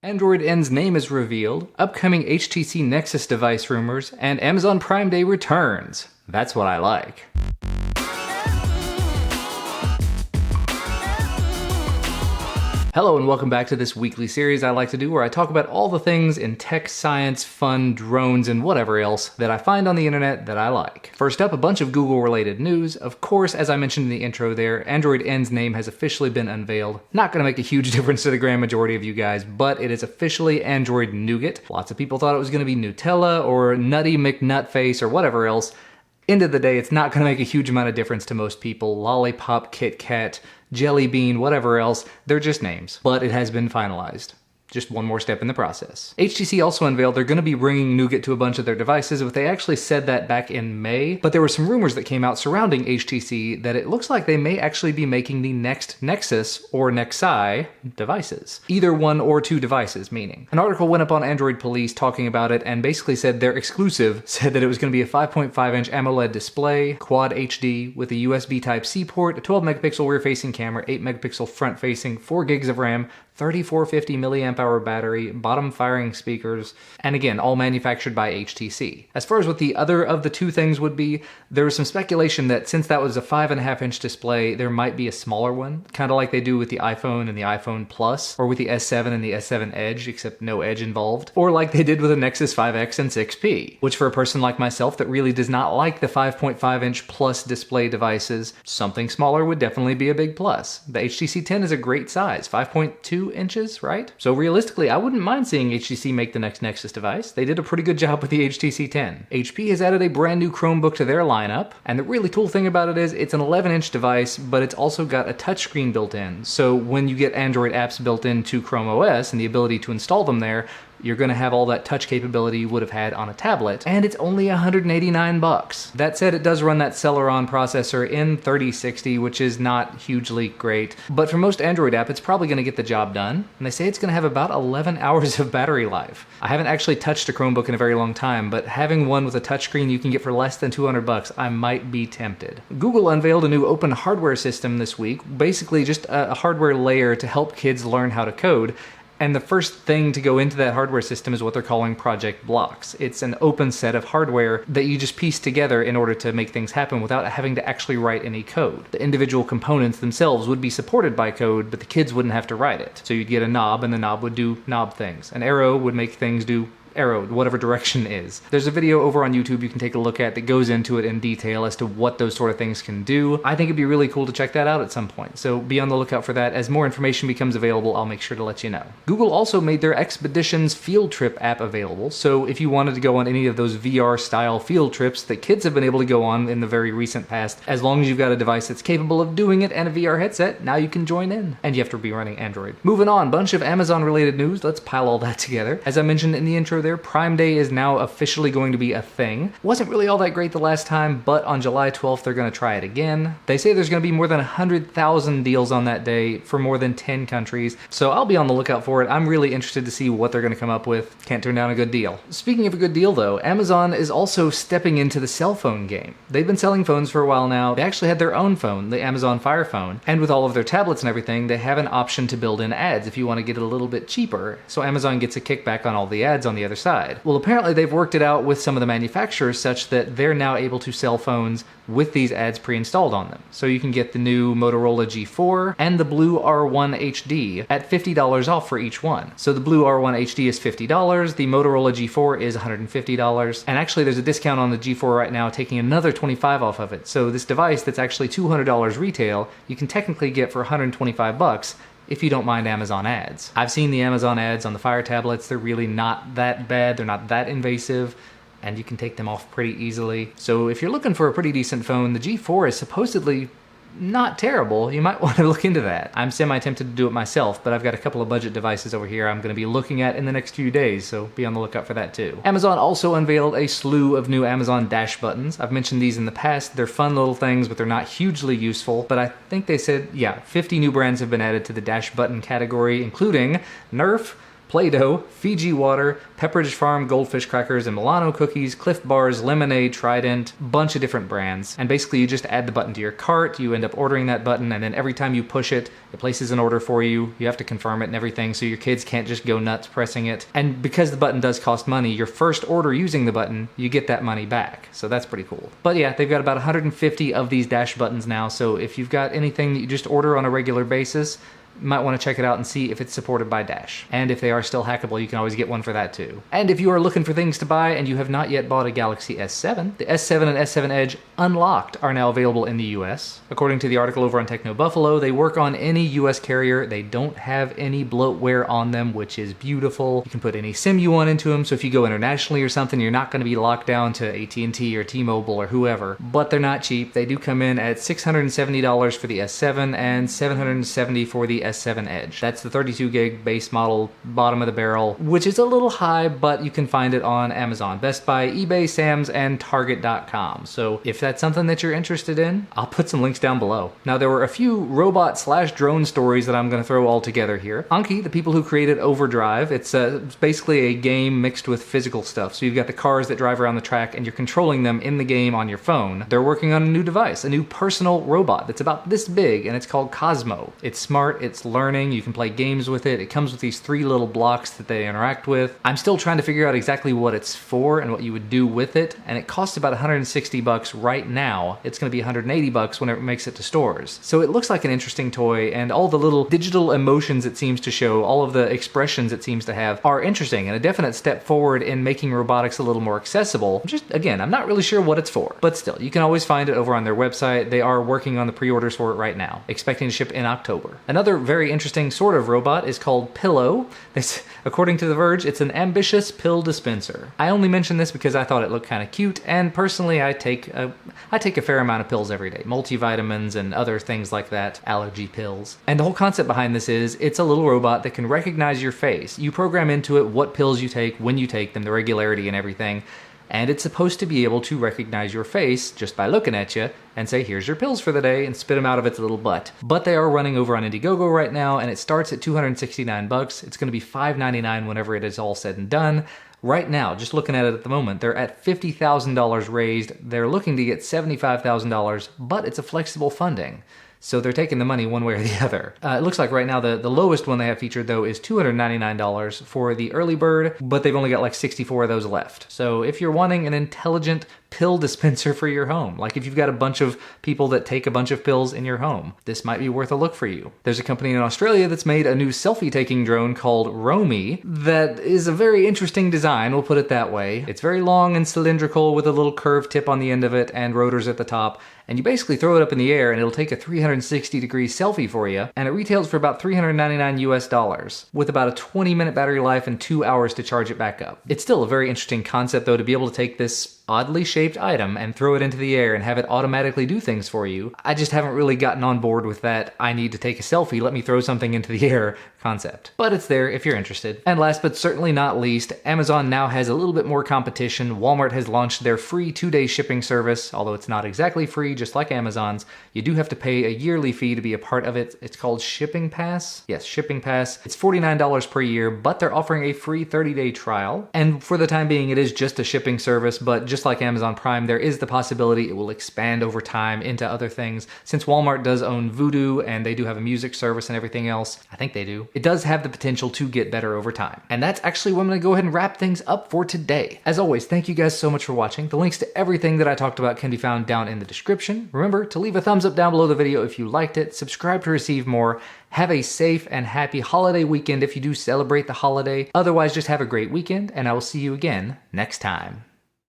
Android N's name is revealed, upcoming HTC Nexus device rumors, and Amazon Prime Day returns. That's what I like. Hello and welcome back to this weekly series I like to do where I talk about all the things in tech, science, fun, drones, and whatever else that I find on the internet that I like. First up, a bunch of Google-related news. Of course, as I mentioned in the intro there, Android N's name has officially been unveiled. Not going to make a huge difference to the grand majority of you guys, but it is officially Android Nougat. Lots of people thought it was going to be Nutella or Nutty McNutface or whatever else. End of the day, it's not going to make a huge amount of difference to most people. Lollipop, Kit Kat, Jelly Bean, whatever else, they're just names. But it has been finalized. Just one more step in the process. HTC also unveiled they're going to be bringing Nougat to a bunch of their devices, but they actually said that back in May. But there were some rumors that came out surrounding HTC that it looks like they may actually be making the next Nexus or Nexi devices. Either one or two devices, meaning. An article went up on Android Police talking about it and basically said their exclusive said that it was going to be a 5.5-inch AMOLED display, Quad HD, with a USB Type-C port, a 12-megapixel rear-facing camera, 8-megapixel front-facing, 4 gigs of RAM, 3450 milliamp hour battery, bottom firing speakers, and again, all manufactured by HTC. As far as what the other of the two things would be, there was some speculation that since that was a 5.5-inch display, there might be a smaller one, kind of like they do with the iPhone and the iPhone Plus, or with the S7 and the S7 Edge, except no Edge involved, or like they did with the Nexus 5X and 6P, which for a person like myself that really does not like the 5.5-inch plus display devices, something smaller would definitely be a big plus. The HTC 10 is a great size, 5.2 inches, right? So realistically, I wouldn't mind seeing HTC make the next Nexus device. They did a pretty good job with the HTC 10. HP has added a brand new Chromebook to their lineup, and the really cool thing about it is it's an 11-inch device, but it's also got a touchscreen built in. So when you get Android apps built into Chrome OS and the ability to install them there, you're going to have all that touch capability you would have had on a tablet, and it's only $189. That said, it does run that Celeron processor in 3060, which is not hugely great, but for most Android app, it's probably going to get the job done, and they say it's going to have about 11 hours of battery life. I haven't actually touched a Chromebook in a very long time, but having one with a touchscreen you can get for less than $200, I might be tempted. Google unveiled a new open hardware system this week, basically just a hardware layer to help kids learn how to code. And the first thing to go into that hardware system is what they're calling Project Blocks. It's an open set of hardware that you just piece together in order to make things happen without having to actually write any code. The individual components themselves would be supported by code, but the kids wouldn't have to write it. So you'd get a knob, and the knob would do knob things. An arrow would make things do arrow, whatever direction is. There's a video over on YouTube you can take a look at that goes into it in detail as to what those sort of things can do. I think it'd be really cool to check that out at some point, so be on the lookout for that. As more information becomes available, I'll make sure to let you know. Google also made their Expeditions field trip app available, so if you wanted to go on any of those VR-style field trips that kids have been able to go on in the very recent past, as long as you've got a device that's capable of doing it and a VR headset, now you can join in. And you have to be running Android. Moving on, bunch of Amazon-related news. Let's pile all that together. As I mentioned in the intro there, Prime Day is now officially going to be a thing. Wasn't really all that great the last time, but on July 12th they're going to try it again. They say there's going to be more than 100,000 deals on that day for more than 10 countries, so I'll be on the lookout for it. I'm really interested to see what they're going to come up with. Can't turn down a good deal. Speaking of a good deal though, Amazon is also stepping into the cell phone game. They've been selling phones for a while now. They actually had their own phone, the Amazon Fire Phone, and with all of their tablets and everything, they have an option to build in ads if you want to get it a little bit cheaper, so Amazon gets a kickback on all the ads on the other side. Well, apparently they've worked it out with some of the manufacturers such that they're now able to sell phones with these ads pre-installed on them. So you can get the new Motorola G4 and the Blue R1 HD at $50 off for each one. So the Blue R1 HD is $50, the Motorola G4 is $150, and actually there's a discount on the G4 right now taking another $25 off of it. So this device that's actually $200 retail, you can technically get for $125 if you don't mind Amazon ads. I've seen the Amazon ads on the Fire tablets. They're really not that bad. They're not that invasive, and you can take them off pretty easily. So if you're looking for a pretty decent phone, the G4 is supposedly not terrible. You might want to look into that. I'm semi-tempted to do it myself, but I've got a couple of budget devices over here I'm going to be looking at in the next few days, so be on the lookout for that too. Amazon also unveiled a slew of new Amazon Dash buttons. I've mentioned these in the past. They're fun little things, but they're not hugely useful. But I think they said, yeah, 50 new brands have been added to the Dash button category, including Nerf, Play-Doh, Fiji water, Pepperidge Farm goldfish crackers, and Milano cookies, Cliff bars, lemonade, Trident, bunch of different brands. And basically you just add the button to your cart, you end up ordering that button, and then every time you push it, it places an order for you. You have to confirm it and everything, so your kids can't just go nuts pressing it. And because the button does cost money, your first order using the button, you get that money back. So that's pretty cool. But yeah, they've got about 150 of these Dash buttons now, so if you've got anything that you just order on a regular basis, you might want to check it out and see if it's supported by Dash. And if they are still hackable, you can always get one for that too. And if you are looking for things to buy and you have not yet bought a Galaxy S7, the S7 and S7 Edge Unlocked are now available in the US. According to the article over on Techno Buffalo, they work on any US carrier. They don't have any bloatware on them, which is beautiful. You can put any SIM you want into them, so if you go internationally or something, you're not going to be locked down to AT&T or T-Mobile or whoever. But they're not cheap. They do come in at $670 for the S7 and $770 for the S7 Edge. That's the 32 gig base model, bottom of the barrel, which is a little high, but you can find it on Amazon, Best Buy, eBay, Sam's, and Target.com. So if that's something that you're interested in, I'll put some links down below. Now, there were a few robot/drone stories that I'm going to throw all together here. Anki, the people who created Overdrive, it's basically a game mixed with physical stuff. So you've got the cars that drive around the track and you're controlling them in the game on your phone. They're working on a new device, a new personal robot that's about this big, and it's called Cosmo. It's smart, it's learning, you can play games with it. It comes with these 3 little blocks that they interact with. I'm still trying to figure out exactly what it's for and what you would do with it, and it costs about 160 bucks right now. It's going to be 180 bucks whenever it makes it to stores. So it looks like an interesting toy, and all the little digital emotions it seems to show, all of the expressions it seems to have, are interesting and a definite step forward in making robotics a little more accessible. Just, again, I'm not really sure what it's for, but still, you can always find it over on their website. They are working on the pre-orders for it right now, expecting to ship in October. Another very interesting sort of robot is called Pillo. According to The Verge, it's an ambitious pill dispenser. I only mention this because I thought it looked kind of cute, and personally I take a fair amount of pills every day, multivitamins and other things like that, allergy pills. And the whole concept behind this is it's a little robot that can recognize your face. You program into it what pills you take, when you take them, the regularity and everything, and it's supposed to be able to recognize your face just by looking at you and say, here's your pills for the day, and spit them out of its little butt. But they are running over on Indiegogo right now, and it starts at 269 bucks. It's going to be $599 whenever it is all said and done. Right now, just looking at it at the moment, they're at $50,000 raised. They're looking to get $75,000, but it's a flexible funding. So they're taking the money one way or the other. It looks like right now the lowest one they have featured, though, is $299 for the early bird, but they've only got like 64 of those left. So if you're wanting an intelligent pill dispenser for your home, like if you've got a bunch of people that take a bunch of pills in your home, this might be worth a look for you. There's a company in Australia that's made a new selfie-taking drone called Roam-e that is a very interesting design, we'll put it that way. It's very long and cylindrical with a little curved tip on the end of it and rotors at the top, and you basically throw it up in the air and it'll take a 360-degree selfie for you, and it retails for about $399 US, with about a 20-minute battery life and 2 hours to charge it back up. It's still a very interesting concept, though, to be able to take this oddly shaped item and throw it into the air and have it automatically do things for you. I just haven't really gotten on board with that I need to take a selfie, let me throw something into the air concept. But it's there if you're interested. And last but certainly not least, Amazon now has a little bit more competition. Walmart has launched their free 2-day shipping service, although it's not exactly free, just like Amazon's. You do have to pay a yearly fee to be a part of it. It's called Shipping Pass. Yes, Shipping Pass. It's $49 per year, but they're offering a free 30-day trial. And for the time being, it is just a shipping service, but just like Amazon Prime, there is the possibility it will expand over time into other things. Since Walmart does own Vudu and they do have a music service and everything else, I think they do, it does have the potential to get better over time. And that's actually where I'm going to go ahead and wrap things up for today. As always, thank you guys so much for watching. The links to everything that I talked about can be found down in the description. Remember to leave a thumbs up down below the video if you liked it, subscribe to receive more. Have a safe and happy holiday weekend if you do celebrate the holiday. Otherwise, just have a great weekend, and I will see you again next time.